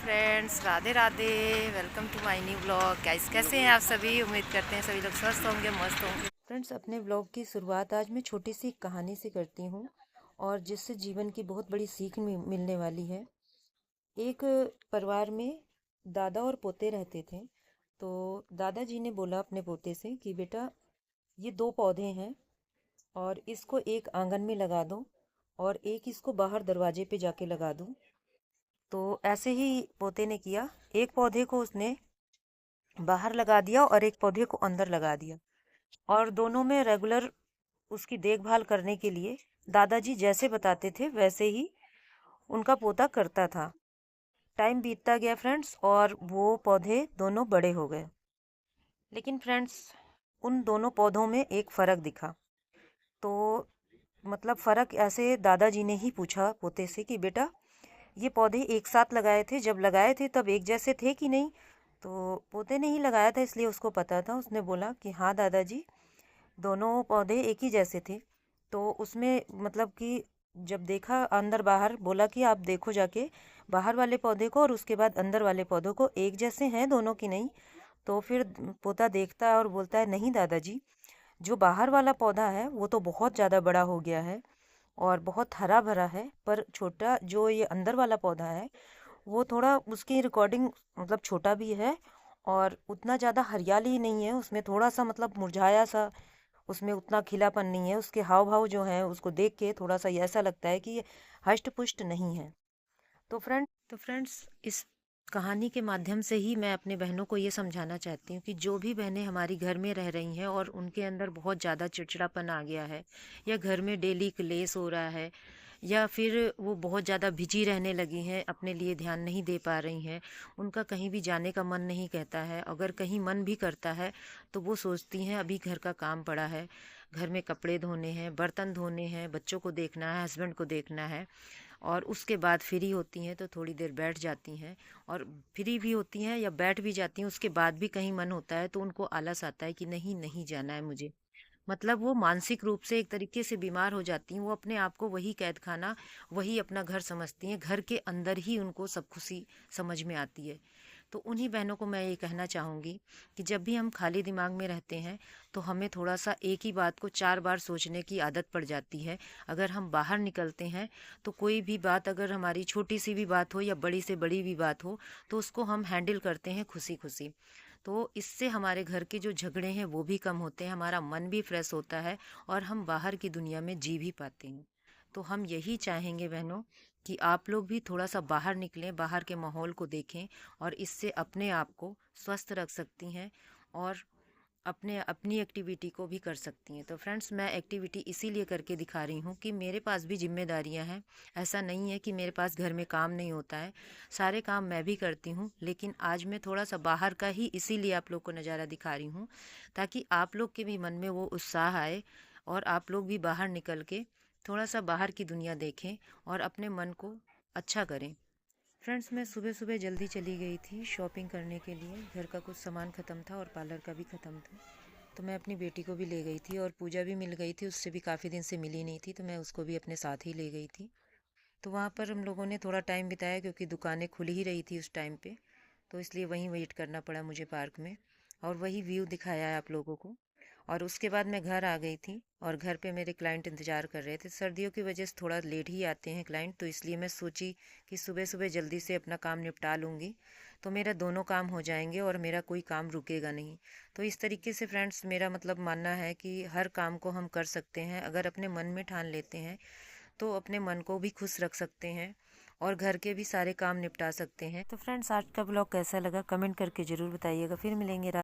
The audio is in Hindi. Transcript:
Friends, Radhe Radhe. Welcome to my new blog. Guys, कैसे हैं आप सभी? उम्मीद करते हैं सभी लोग स्वस्थ होंगे, मस्त होंगे। फ्रेंड्स, अपने ब्लॉग की शुरुआत आज मैं छोटी सी कहानी से करती हूँ और जिससे जीवन की बहुत बड़ी सीख मिलने वाली है। एक परिवार में दादा और पोते रहते थे। तो दादाजी ने बोला अपने पोते से कि बेटा, ये दो पौधे हैं और इसको एक आंगन में लगा दो और एक इसको बाहर दरवाजे पे जाके लगा दो। तो ऐसे ही पोते ने किया। एक पौधे को उसने बाहर लगा दिया और एक पौधे को अंदर लगा दिया, और दोनों में रेगुलर उसकी देखभाल करने के लिए दादाजी जैसे बताते थे वैसे ही उनका पोता करता था। टाइम बीतता गया फ्रेंड्स, और वो पौधे दोनों बड़े हो गए। लेकिन फ्रेंड्स, उन दोनों पौधों में एक फ़र्क दिखा। तो मतलब फ़र्क ऐसे, दादाजी ने ही पूछा पोते से कि बेटा, ये पौधे एक साथ लगाए थे, जब लगाए थे तब एक जैसे थे कि नहीं? तो पोते ने ही लगाया था इसलिए उसको पता था। उसने बोला कि हाँ दादाजी, दोनों पौधे एक ही जैसे थे। तो उसमें मतलब कि जब देखा अंदर बाहर, बोला कि आप देखो जाके बाहर वाले पौधे को और उसके बाद अंदर वाले पौधों को, एक जैसे हैं दोनों की नहीं? तो फिर पोता देखता है और बोलता है, नहीं दादाजी, जो बाहर वाला पौधा है वो तो बहुत ज़्यादा बड़ा हो गया है और बहुत हरा भरा है, पर छोटा जो ये अंदर वाला पौधा है वो थोड़ा, उसकी रिकॉर्डिंग मतलब छोटा भी है और उतना ज़्यादा हरियाली नहीं है उसमें, थोड़ा सा मतलब मुरझाया सा, उसमें उतना खिलापन नहीं है। उसके हाव भाव जो हैं उसको देख के थोड़ा सा ऐसा लगता है कि ये हष्ट पुष्ट नहीं है। तो फ्रेंड्स, इस कहानी के माध्यम से ही मैं अपने बहनों को ये समझाना चाहती हूँ कि जो भी बहनें हमारी घर में रह रही हैं और उनके अंदर बहुत ज़्यादा चिड़चिड़ापन आ गया है, या घर में डेली क्लेश हो रहा है, या फिर वो बहुत ज़्यादा बिजी रहने लगी हैं, अपने लिए ध्यान नहीं दे पा रही हैं, उनका कहीं भी जाने का मन नहीं कहता है, अगर कहीं मन भी करता है तो वो सोचती हैं अभी घर का काम पड़ा है, घर में कपड़े धोने हैं, बर्तन धोने हैं, बच्चों को देखना है, हस्बैंड को देखना है, और उसके बाद फ्री होती हैं तो थोड़ी देर बैठ जाती हैं, और फ्री भी होती हैं या बैठ भी जाती हैं, उसके बाद भी कहीं मन होता है तो उनको आलस आता है कि नहीं, नहीं जाना है मुझे। मतलब वो मानसिक रूप से एक तरीके से बीमार हो जाती हैं। वो अपने आप को वही कैद खाना, वही अपना घर समझती हैं, घर के अंदर ही उनको सब खुशी समझ में आती है। तो उन्हीं बहनों को मैं ये कहना चाहूँगी कि जब भी हम खाली दिमाग में रहते हैं तो हमें थोड़ा सा एक ही बात को 4 बार सोचने की आदत पड़ जाती है। अगर हम बाहर निकलते हैं तो कोई भी बात, अगर हमारी छोटी सी भी बात हो या बड़ी से बड़ी भी बात हो, तो उसको हम हैंडल करते हैं खुशी खुशी। तो इससे हमारे घर के जो झगड़े हैं वो भी कम होते हैं, हमारा मन भी फ्रेश होता है और हम बाहर की दुनिया में जी भी पाते हैं। तो हम यही चाहेंगे बहनों कि आप लोग भी थोड़ा सा बाहर निकलें, बाहर के माहौल को देखें, और इससे अपने आप को स्वस्थ रख सकती हैं और अपने अपनी एक्टिविटी को भी कर सकती हैं। तो फ्रेंड्स, मैं एक्टिविटी इसीलिए करके दिखा रही हूँ कि मेरे पास भी जिम्मेदारियाँ हैं। ऐसा नहीं है कि मेरे पास घर में काम नहीं होता है, सारे काम मैं भी करती हूँ, लेकिन आज मैं थोड़ा सा बाहर का ही इसीलिए आप लोग को नज़ारा दिखा रही हूँ, ताकि आप लोग के भी मन में वो उत्साह आए और आप लोग भी बाहर निकल के थोड़ा सा बाहर की दुनिया देखें और अपने मन को अच्छा करें। फ्रेंड्स, मैं सुबह सुबह जल्दी चली गई थी शॉपिंग करने के लिए। घर का कुछ सामान ख़त्म था और पार्लर का भी ख़त्म था। तो मैं अपनी बेटी को भी ले गई थी और पूजा भी मिल गई थी, उससे भी काफ़ी दिन से मिली नहीं थी, तो मैं उसको भी अपने साथ ही ले गई थी। तो वहाँ पर हम लोगों ने थोड़ा टाइम बिताया क्योंकि दुकानें खुल ही रही थी उस टाइम पे, तो इसलिए वहीं वेट करना पड़ा मुझे पार्क में, और वही व्यू दिखाया है आप लोगों को। और उसके बाद मैं घर आ गई थी और घर पे मेरे क्लाइंट इंतज़ार कर रहे थे। सर्दियों की वजह से थोड़ा लेट ही आते हैं क्लाइंट, तो इसलिए मैं सोची कि सुबह सुबह जल्दी से अपना काम निपटा लूँगी तो मेरा दोनों काम हो जाएंगे और मेरा कोई काम रुकेगा नहीं। तो इस तरीके से फ्रेंड्स, मेरा मतलब मानना है कि हर काम को हम कर सकते हैं, अगर अपने मन में ठान लेते हैं तो अपने मन को भी खुश रख सकते हैं और घर के भी सारे काम निपटा सकते हैं। तो फ्रेंड्स, आज का ब्लॉग कैसा लगा कमेंट करके ज़रूर बताइएगा। फिर मिलेंगे।